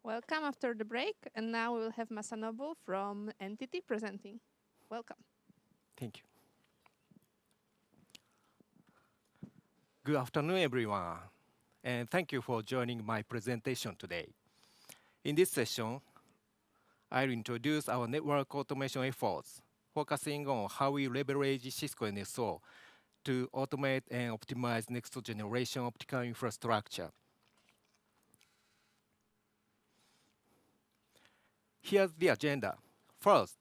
Welcome after the break, and now we will have Masanobu from Entity presenting. Welcome. Thank you. Good afternoon, everyone, and thank you for joining my presentation today. In this session, I'll introduce our network automation efforts, focusing on how we leverage Cisco NSO to automate and optimize next-generation optical infrastructure. Here's the agenda. First,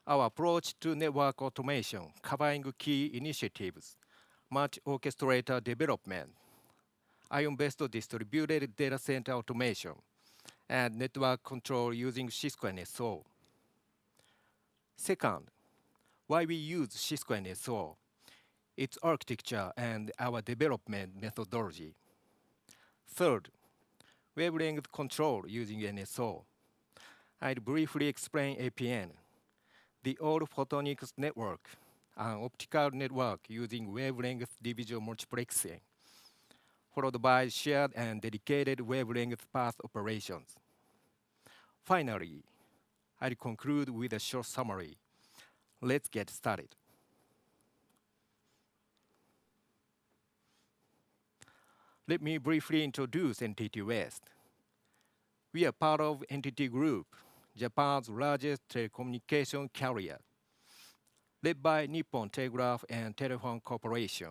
our approach to network automation, covering key initiatives, multi-orchestrator development, IOWN-based distributed data center automation, and network control using Cisco NSO. Second, why we use Cisco NSO, its architecture and our development methodology. Third, wavelength control using NSO. I'll briefly explain APN, the All-Photonics Network, an optical network using wavelength division multiplexing, followed by shared and dedicated wavelength path operations. Finally, I'll conclude with a short summary. Let's get started. Let me briefly introduce NTT West. We are part of NTT Group, Japan's largest telecommunication carrier, led by Nippon Telegraph and Telephone Corporation,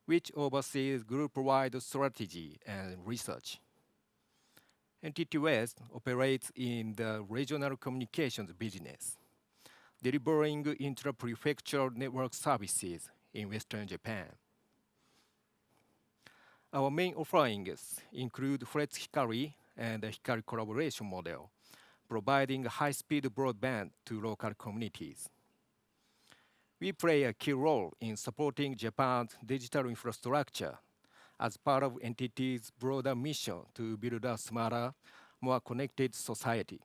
which oversees group-wide strategy and research. NTT West operates in the regional communications business, delivering intra-prefectural network services in Western Japan. Our main offerings include Flex Hikari and the Hikari collaboration model, providing high-speed broadband to local communities. We play a key role in supporting Japan's digital infrastructure as part of NTT's broader mission to build a smarter, more connected society.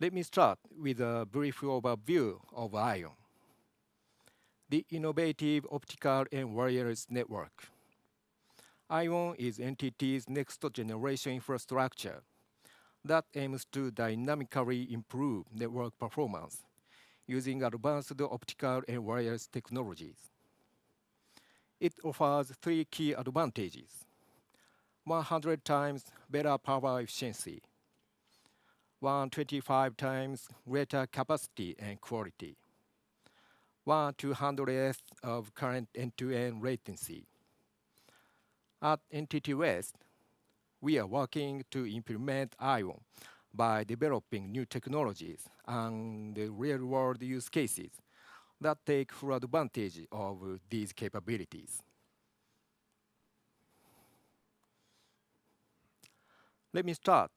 Let me start with a brief overview of IOWN, the innovative optical and wireless network. IOWN is NTT's next-generation infrastructure that aims to dynamically improve network performance using advanced optical and wireless technologies. It offers three key advantages: 100 times better power efficiency, 125 times greater capacity and quality, 1/200th of current end-to-end latency. At NTT West, we are working to implement IOWN by developing new technologies and real-world use cases that take full advantage of these capabilities. Let me start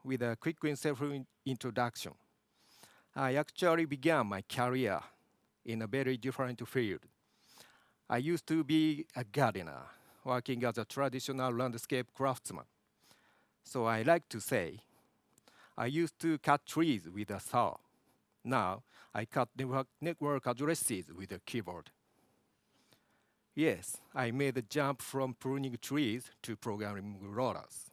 with a quick self-introduction. I actually began my career in a very different field. I used to be a gardener, working as a traditional landscape craftsman. So I like to say, I used to cut trees with a saw. Now, I cut network addresses with a keyboard. Yes, I made the jump from pruning trees to programming routers.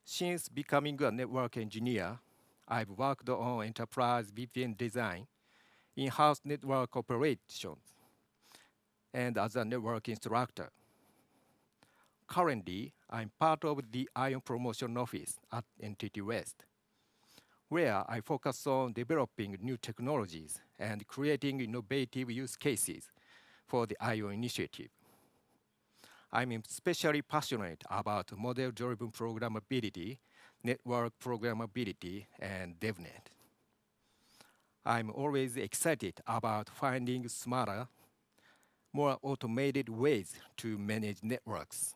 Since becoming a network engineer, I've worked on enterprise VPN design, in-house network operations, and as a network instructor. Currently, I'm part of the IOWN Promotion Office at NTT West, where I focus on developing new technologies and creating innovative use cases for the IOWN initiative. I'm especially passionate about model-driven programmability, network programmability, and DevNet. I'm always excited about finding smarter, more automated ways to manage networks.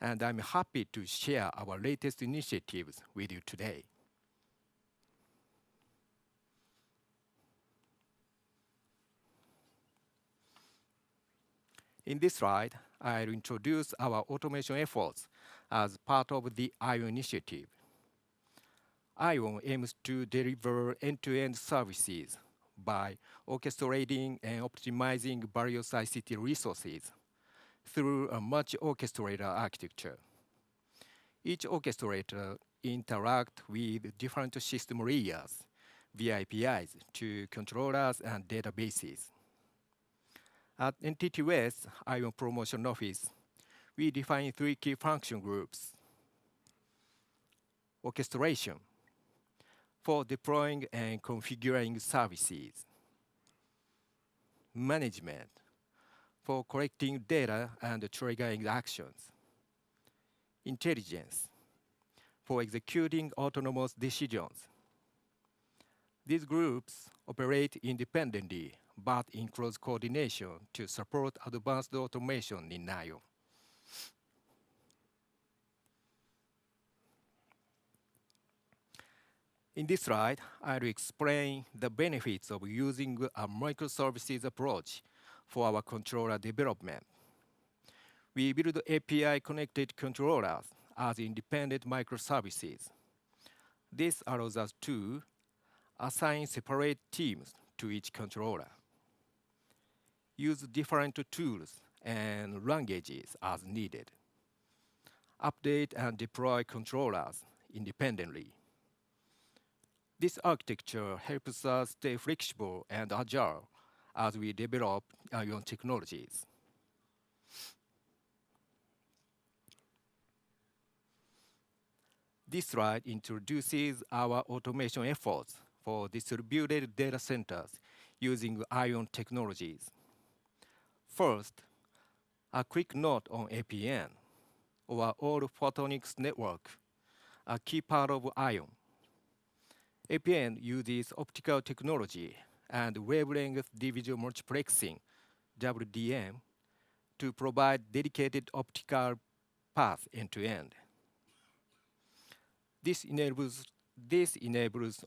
And I'm happy to share our latest initiatives with you today. In this slide, I'll introduce our automation efforts as part of the IOWN initiative. IOWN aims to deliver end-to-end services by orchestrating and optimizing various ICT resources, through a multi-orchestrator architecture. Each orchestrator interacts with different system layers via APIs to controllers and databases. At Entity West IOWN Promotion Office, we define three key function groups. Orchestration, for deploying and configuring services. Management, for collecting data and triggering actions. Intelligence, for executing autonomous decisions. These groups operate independently, but in close coordination to support advanced automation in IOWN. In this slide, I'll explain the benefits of using a microservices approach for our controller development. We build API-connected controllers as independent microservices. This allows us to assign separate teams to each controller, use different tools and languages as needed, update and deploy controllers independently. This architecture helps us stay flexible and agile as we develop IOWN technologies. This slide introduces our automation efforts for distributed data centers using IOWN technologies. First, a quick note on APN, or All-Photonics Network, a key part of IOWN. APN uses optical technology and wavelength division multiplexing, WDM, to provide dedicated optical path end-to-end. This enables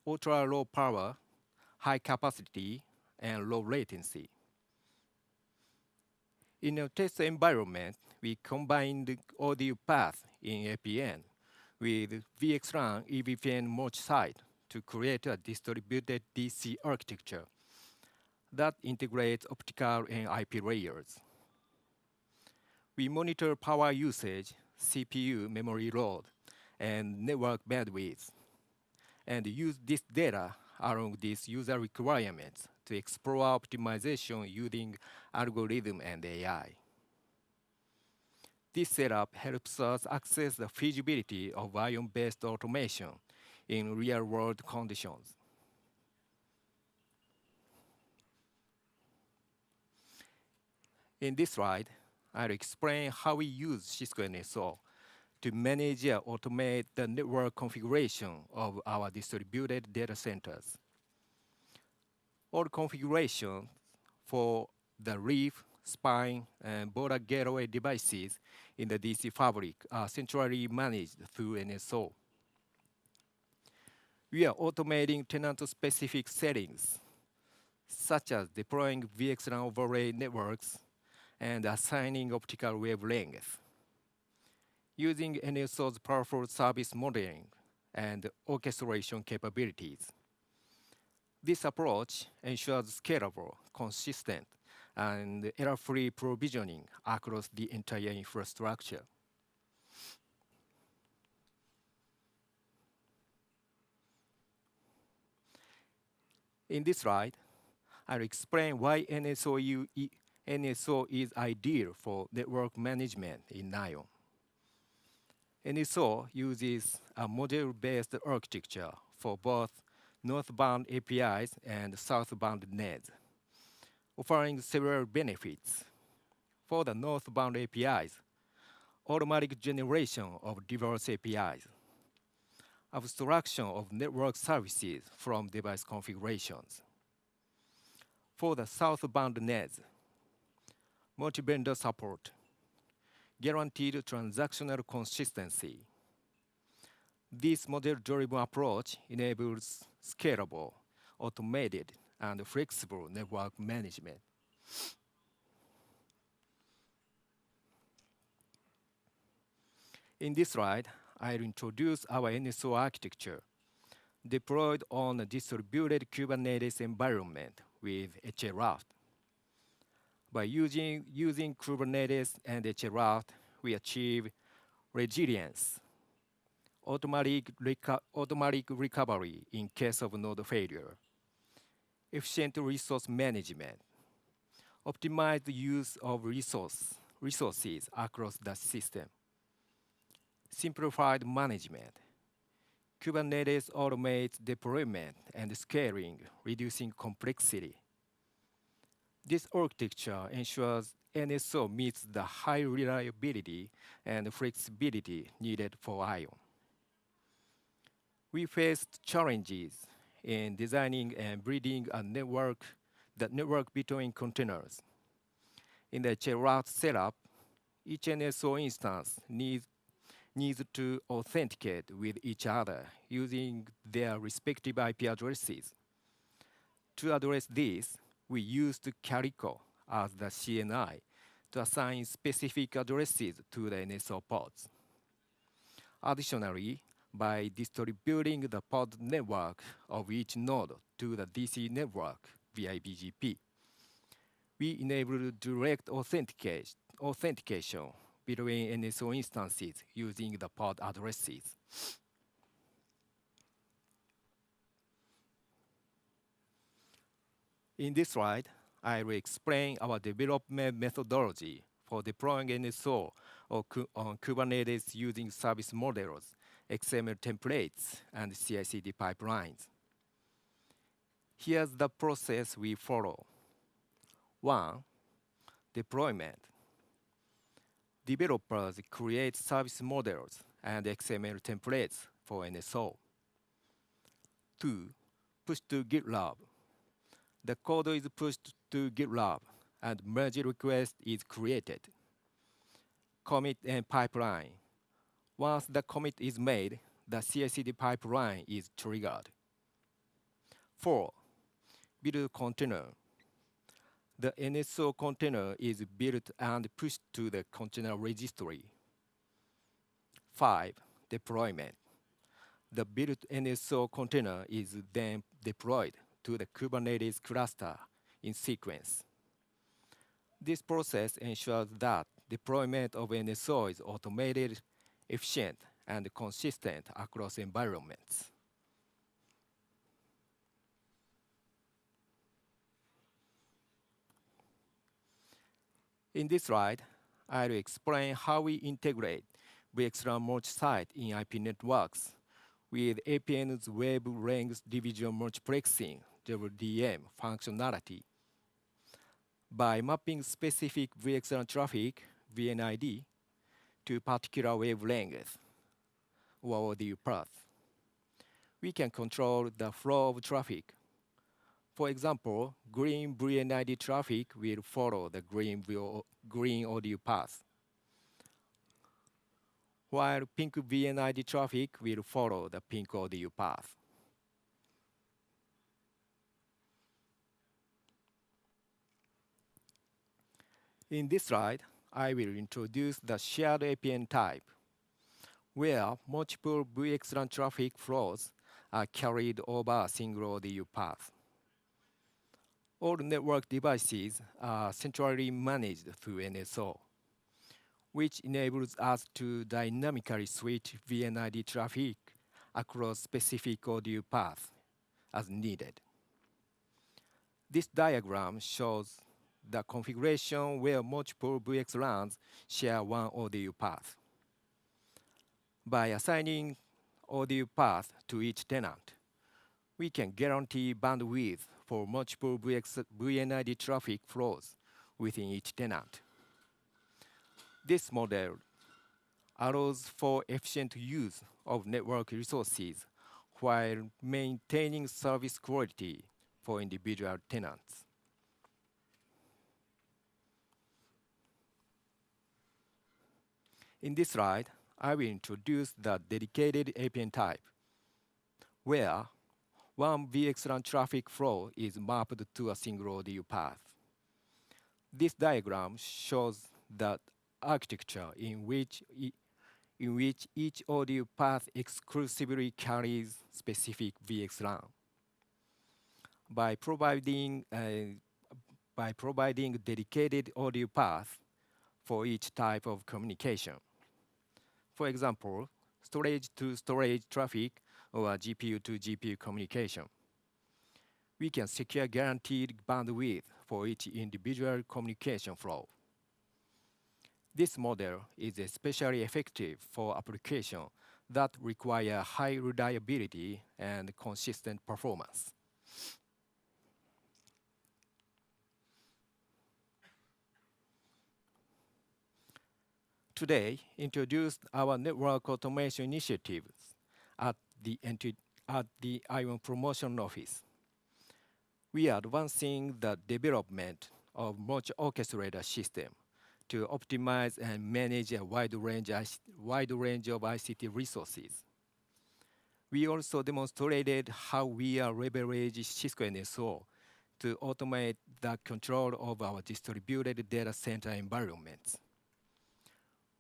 ultra-low power, high capacity, and low latency. In a test environment, we combined the audio path in APN with VXLAN APN Multi-site to create a distributed DC architecture that integrates optical and IP layers. We monitor power usage, CPU memory load, and network bandwidth, and use this data along these user requirements to explore optimization using algorithm and AI. This setup helps us access the feasibility of IOWN-based automation in real-world conditions. In this slide, I'll explain how we use Cisco NSO to manage and automate the network configuration of our distributed data centers. All configurations for the reef, spine, and border gateway devices in the DC fabric are centrally managed through NSO. We are automating tenant-specific settings, such as deploying VXLAN overlay networks and assigning optical wavelengths. Using NSO's powerful service modeling and orchestration capabilities. This approach ensures scalable, consistent, and error-free provisioning across the entire infrastructure. In this slide, I'll explain why NSO is ideal for network management in IOWN. NSO uses a module-based architecture for both northbound APIs and southbound NEDs, offering several benefits. For the northbound APIs, automatic generation of diverse APIs, abstraction of network services from device configurations. For the southbound NEDs, multi-vendor support, guaranteed transactional consistency. This model-driven approach enables scalable, automated, and flexible network management. In this slide, I'll introduce our NSO architecture, deployed on a distributed Kubernetes environment with Raft. By using Kubernetes and Raft, we achieve resilience, automatic recovery in case of node failure, efficient resource management, optimized use of resources across the system, simplified management. Kubernetes automates deployment and scaling, reducing complexity. This architecture ensures NSO meets the high reliability and flexibility needed for IOWN. We faced challenges in designing and building the network between containers. In the Raft setup, each NSO instance needs to authenticate with each other using their respective IP addresses. To address this, we used Calico as the CNI to assign specific addresses to the NSO pods. Additionally, by distributing the pod network of each node to the DC network via BGP, we enabled direct authentication between NSO instances using the pod addresses. In this slide, I will explain our development methodology for deploying NSO on Kubernetes using service models, XML templates, and CI/CD pipelines. Here's the process we follow. 1. Deployment. Developers create service models and XML templates for NSO. 2. Push to GitLab. The code is pushed to GitLab, and merge request is created. Commit and pipeline. Once the commit is made, the CI/CD pipeline is triggered. 4. Build container. The NSO container is built and pushed to the container registry. 5. Deployment. The built NSO container is then deployed to the Kubernetes cluster in sequence. This process ensures that deployment of NSO is automated, efficient, and consistent across environments. In this slide, I will explain how we integrate VXLAN Multi-site in IP networks with APN's wavelength division multiplexing WDM functionality. By mapping specific VXLAN traffic, VNID, to particular wavelength or ODU path, we can control the flow of traffic. For example, green VNID traffic will follow the green ODU path, while pink VNID traffic will follow the pink ODU path. In this slide, I will introduce the shared APN type, where multiple VXLAN traffic flows are carried over a single ODU path. All network devices are centrally managed through NSO, which enables us to dynamically switch VNID traffic across specific ODU paths as needed. This diagram shows the configuration where multiple VXLANs share one ODU path. By assigning ODU path to each tenant, we can guarantee bandwidth for multiple VNID traffic flows within each tenant. This model allows for efficient use of network resources while maintaining service quality for individual tenants. In this slide, I will introduce the dedicated APN type, where one VXLAN traffic flow is mapped to a single ODU path. This diagram shows the architecture in which each ODU path exclusively carries specific VXLAN. By providing by providing dedicated audio path for each type of communication. For example, storage to storage traffic or GPU to GPU communication. We can secure guaranteed bandwidth for each individual communication flow. This model is especially effective for applications that require high reliability and consistent performance. Today, introduced our network automation initiatives at the IOWN Promotion Office. We are advancing the development of multi-orchestrator system to optimize and manage a wide range of ICT resources. We also demonstrated how we are leveraging Cisco NSO to automate the control of our distributed data center environments,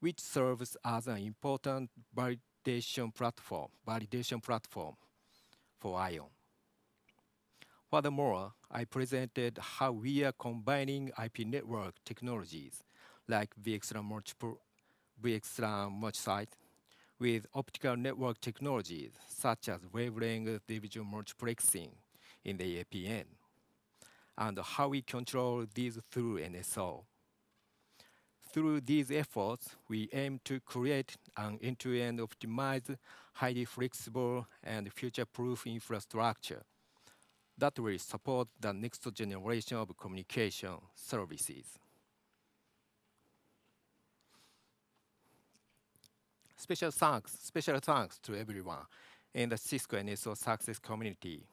which serves as an important validation platform for IOWN. Furthermore, I presented how we are combining IP network technologies like VXLAN Multi-site with optical network technologies such as wavelength division multiplexing in the APN, and how we control these through NSO. Through these efforts, we aim to create an end-to-end optimized, highly flexible, and future-proof infrastructure that will support the next generation of communication services. Special thanks to everyone in the Cisco NSO success community.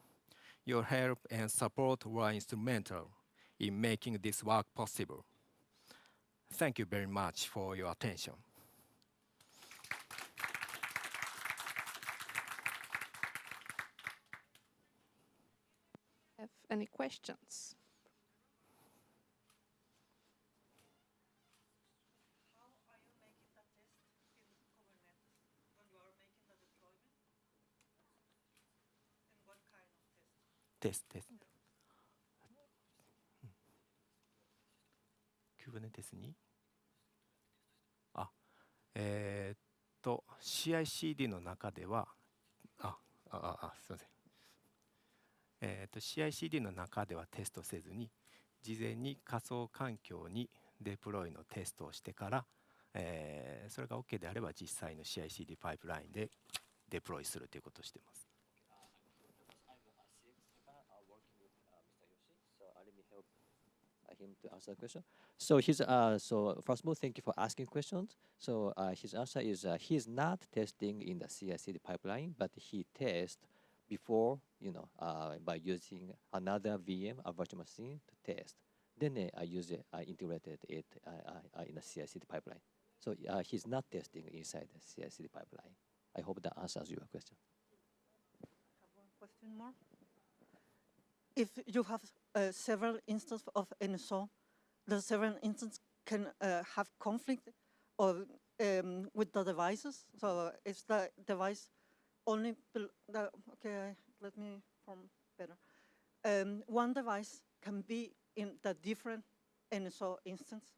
Your help and support were instrumental in making this work possible. Thank you very much for your attention. Have any questions? How are you making the test in Kubernetes when you are making the deployment? And what kind of test? Test. Kubernetes にCI/CD の中ではすみません。CI/CD の中ではテストせずに、事前に仮想環境にデプロイのテストをしてから、それが OK であれば実際の CI/CD パイプラインでデプロイするということをしています。Him to answer the question. So first of all, thank you for asking questions. So his answer is he is not testing in the CI/CD pipeline, but he tests before, by using another VM, a virtual machine, to test. Then I integrated it in the CI/CD pipeline. So he's not testing inside the CI/CD pipeline. I hope that answers your question. I have one question more. If you have several instances of NSO, the several instances can have conflict or with the devices. So is the device only let me form better. One device can be in the different NSO instance.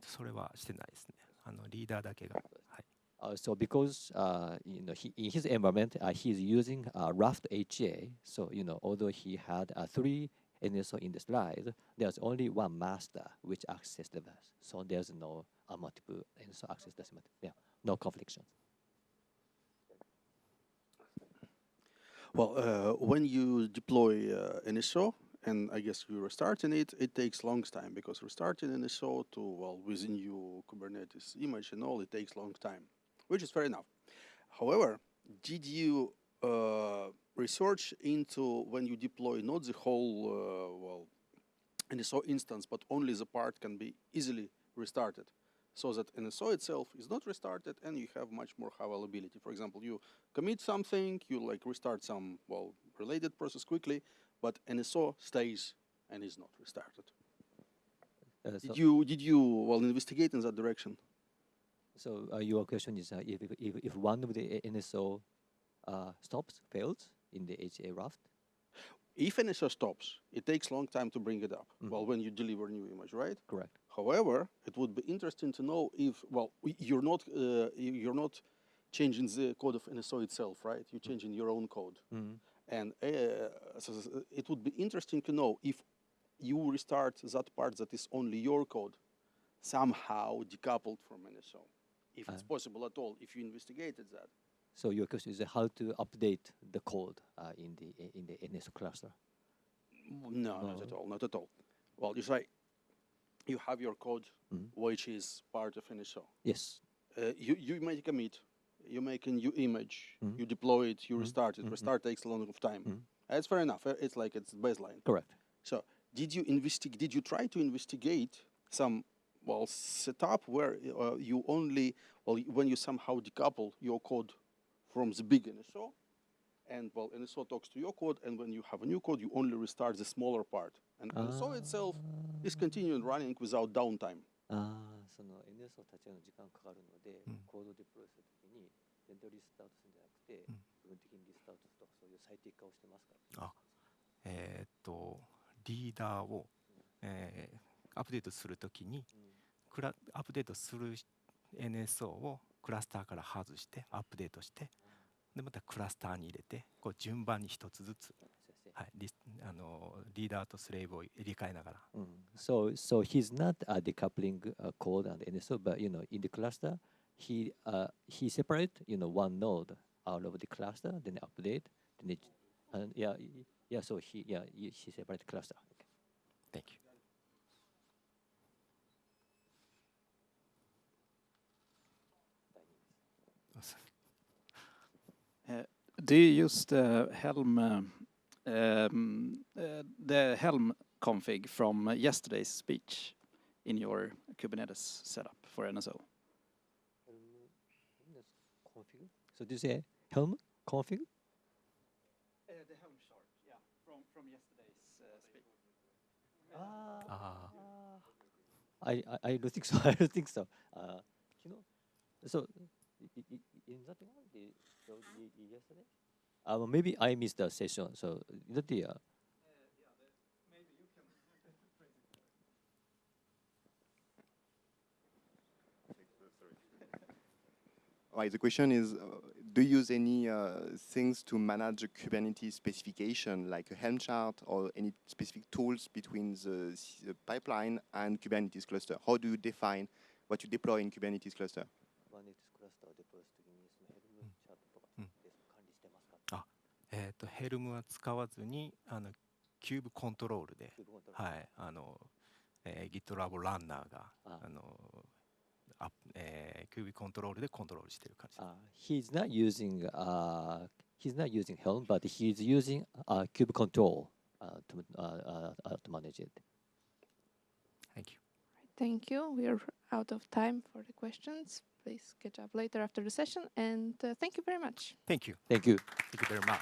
それはしてないですね。リーダーだけが。はい。So because in his environment, he's using Raft HA. So although he had 3 NSO in the slide, there's only one master which accesses the device. So there's no multiple NSO access. Yeah, no confliction. Well, when you deploy NSO, and I guess you're restarting it, it takes long time because restarting NSO to within your Kubernetes image and all, it takes long time, which is fair enough. However, did you research into when you deploy not the whole NSO instance, but only the part can be easily restarted, so that NSO itself is not restarted and you have much more availability. For example, you commit something, you restart some related process quickly, but NSO stays and is not restarted. Did you investigate in that direction? So your question is if one of the NSO fails, in the HA Raft? If NSO stops, it takes long time to bring it up. Well, when you deliver new image, right? Correct. However, it would be interesting to know if, well, you're not changing the code of NSO itself, right? You're changing your own code. And so it would be interesting to know if you restart that part that is only your code, somehow decoupled from NSO. If it's possible at all, if you investigated that. So your question is how to update the code in the NSO cluster? No, not at all, not at all. Well, you say you have your code, which is part of NSO. Yes. You make a commit, you make a new image, you deploy it, you restart it. Restart takes a lot of time. That's fair enough. It's like it's baseline. Correct. So did you try to investigate some setup where you only when you somehow decouple your code from the big NSO, and NSO talks to your code, and when you have a new code, you only restart the smaller part, and NSO itself is continuing running without downtime. その NSO 立ち上げの時間かかるので、コードデプロイするときに全体リスタートするんじゃなくて、部分的にリスタートするとかそういう最適化をしてますか？リーダーを、アップデートするときに、アップデートする NSO をクラスターから外してアップデートして、でまたクラスターに入れて、こう順番に一つずつ、はい、リーダーとスレーブを入れ替えながら。So he's not decoupling code and NSO, but in the cluster, he separate one node out of the cluster, then update, then it, so he separate cluster. Okay. Thank you. Do you use the Helm config from yesterday's speech in your Kubernetes setup for NSO? Config? So do you say Helm config? The Helm chart, yeah, from yesterday's speech. I don't think so. I don't think so. So in that one, they showed yesterday. Maybe I missed the session. So that the. Maybe you can. Right, the question is, do you use any things to manage the Kubernetes specification, like a Helm chart or any specific tools between the pipeline and Kubernetes cluster? How do you define what you deploy in Kubernetes cluster? Kubernetes ヘルムは使わずにキューブコントロールで、はい、GitLab ランナーがキューブコントロールでコントロールしている感じです。He's not using Helm, but he's using Kube control to manage it. Thank you. Thank you. We are out of time for the questions. Please catch up later after the session, and thank you very much. Thank you. Thank you. Thank you very much.